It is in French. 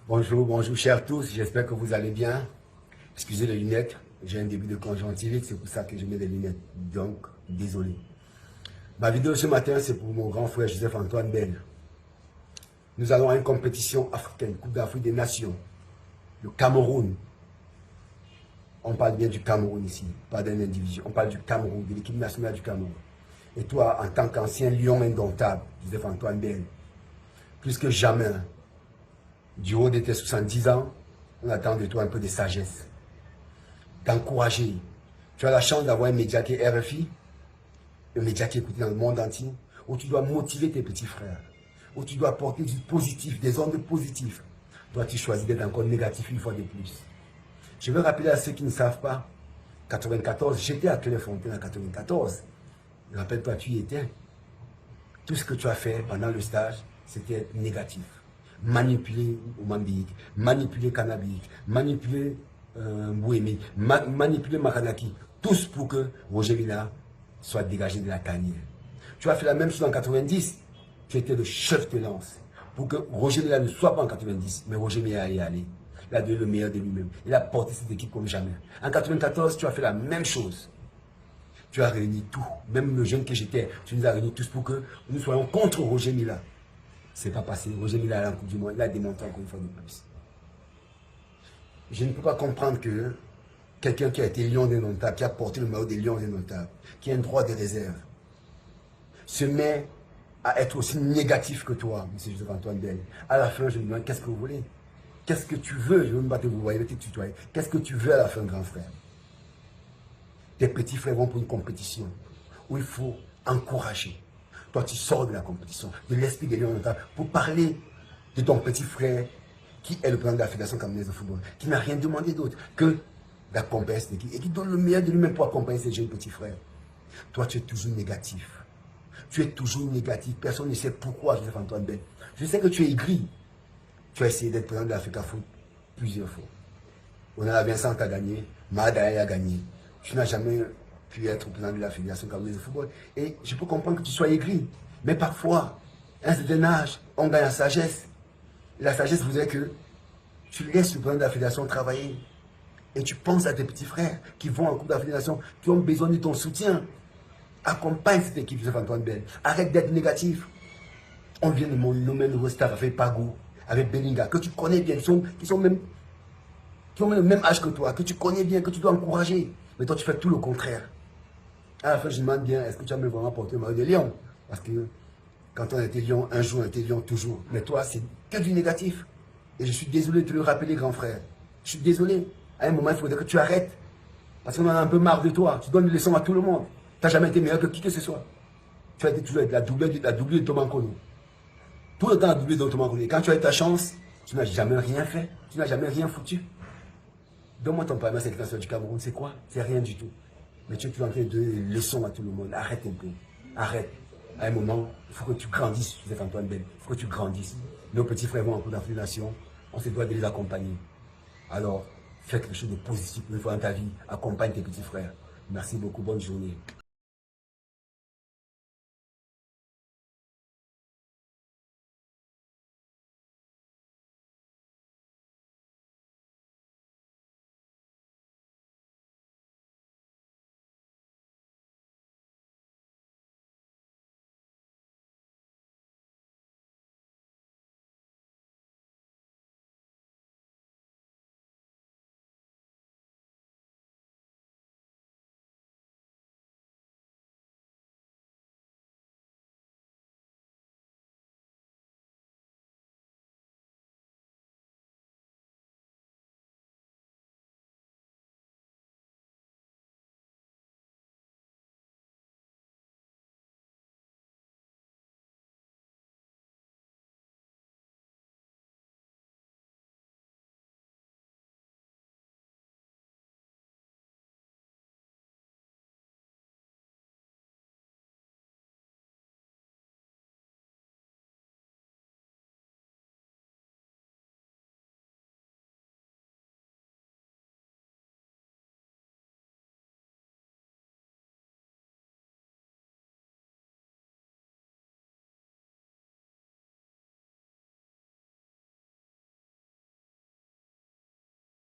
Bonjour, bonjour chers tous, j'espère que vous allez bien. Excusez les lunettes, j'ai un début de conjonctivite, c'est pour ça que je mets des lunettes, donc désolé. Ma vidéo ce matin, c'est pour mon grand frère Joseph-Antoine Bell. Nous allons à une compétition africaine, Coupe d'Afrique des Nations, le Cameroun. On parle bien du Cameroun ici, pas d'un individu, on parle du Cameroun, de l'équipe nationale du Cameroun. Et toi, en tant qu'ancien lion indomptable, Joseph-Antoine Bell, plus que jamais, du haut de tes 70 ans, on attend de toi un peu de sagesse, d'encourager. Tu as la chance d'avoir un média qui est RFI, un média qui est écouté dans le monde entier, où tu dois motiver tes petits frères, où tu dois apporter du positif, des ondes positives. Toi, tu choisis d'être encore négatif une fois de plus. Je veux rappeler à ceux qui ne savent pas, 94, j'étais à Clairefontaine en 94. Rappelle-toi, tu y étais. Tout ce que tu as fait pendant le stage, c'était négatif. Manipuler Oumambique, manipuler Canabique, manipuler Bouémé, manipuler Makanaki, tous pour que Roger Mila soit dégagé de la tanière. Tu as fait la même chose en 90, tu étais le chef de lance pour que Roger Mila ne soit pas en 90, mais Roger Mila y est allé. Il a donné le meilleur de lui-même. Il a porté cette équipe comme jamais. En 94, tu as fait la même chose. Tu as réuni tout, même le jeune que j'étais, tu nous as réunis tous pour que nous soyons contre Roger Mila. C'est pas passé. Roger Mila est en Coupe du Monde. Il a démontré encore une fois de plus. Je ne peux pas comprendre que quelqu'un qui a été lion indomptable, qui a porté le maillot des lions indomptables, qui a un droit de réserve, se met à être aussi négatif que toi, M. Joseph-Antoine Bell. À la fin, je me demande, qu'est-ce que vous voulez? Qu'est-ce que tu veux? Je veux me battre, vous voyez, te tutoyer. Qu'est-ce que tu veux à la fin, grand frère? Tes petits frères vont pour une compétition où il faut encourager. Toi, tu sors de la compétition, de l'esprit des lions pour parler de ton petit frère qui est le président de la Fédération camerounaise de football, qui n'a rien demandé d'autre que d'accompagner cette équipe et qui donne le meilleur de lui-même pour accompagner ses jeunes petits frères. Toi, tu es toujours négatif. Tu es toujours négatif. Personne ne sait pourquoi, Joseph-Antoine Bell. Je sais que tu es aigri. Tu as essayé d'être président de l'Africa Foot plusieurs fois. On a Vincent qui a gagné, Mahadaï a gagné. Tu n'as jamais pu être président de la Fédération camerounaise de football. Et je peux comprendre que tu sois aigri. Mais parfois, à un certain âge, on gagne en sagesse. Et la sagesse voudrait que tu laisses le président de la Fédération travailler. Et tu penses à tes petits frères qui vont en Coupe de la Fédération, qui ont besoin de ton soutien. Accompagne cette équipe, Joseph-Antoine Bell. Arrête d'être négatif. On vient de nommer un nouveau staff avec Pagou, avec Bellinga, que tu connais bien, qui ont le même âge que toi, que tu connais bien, que tu dois encourager. Mais toi, tu fais tout le contraire. À la fin, je me demande bien, est-ce que tu as même vraiment porté le maillot de Lion? Parce que quand on était Lion, un jour, on était Lion toujours. Mais toi, c'est que du négatif. Et je suis désolé de te le rappeler, grand frère. Je suis désolé. À un moment, il faudrait que tu arrêtes. Parce qu'on en a un peu marre de toi. Tu donnes des leçons à tout le monde. Tu n'as jamais été meilleur que qui que ce soit. Tu as été toujours la doublure de Thomas Kono. Tout le temps la doublure de Thomas Kono. Et quand tu as eu ta chance, tu n'as jamais rien fait. Tu n'as jamais rien foutu. Donne-moi ton palmarès avec la du Cameroun. C'est quoi? C'est rien du tout. Mais tu es toujours en train de donner des leçons à tout le monde. Arrête un peu. Arrête. À un moment, il faut que tu grandisses, Joseph-Antoine Bell. Il faut que tu grandisses. Nos petits frères vont en Coupe d'Afrique des Nations. On se doit de les accompagner. Alors, fais quelque chose de positif une fois dans ta vie. Accompagne tes petits frères. Merci beaucoup. Bonne journée.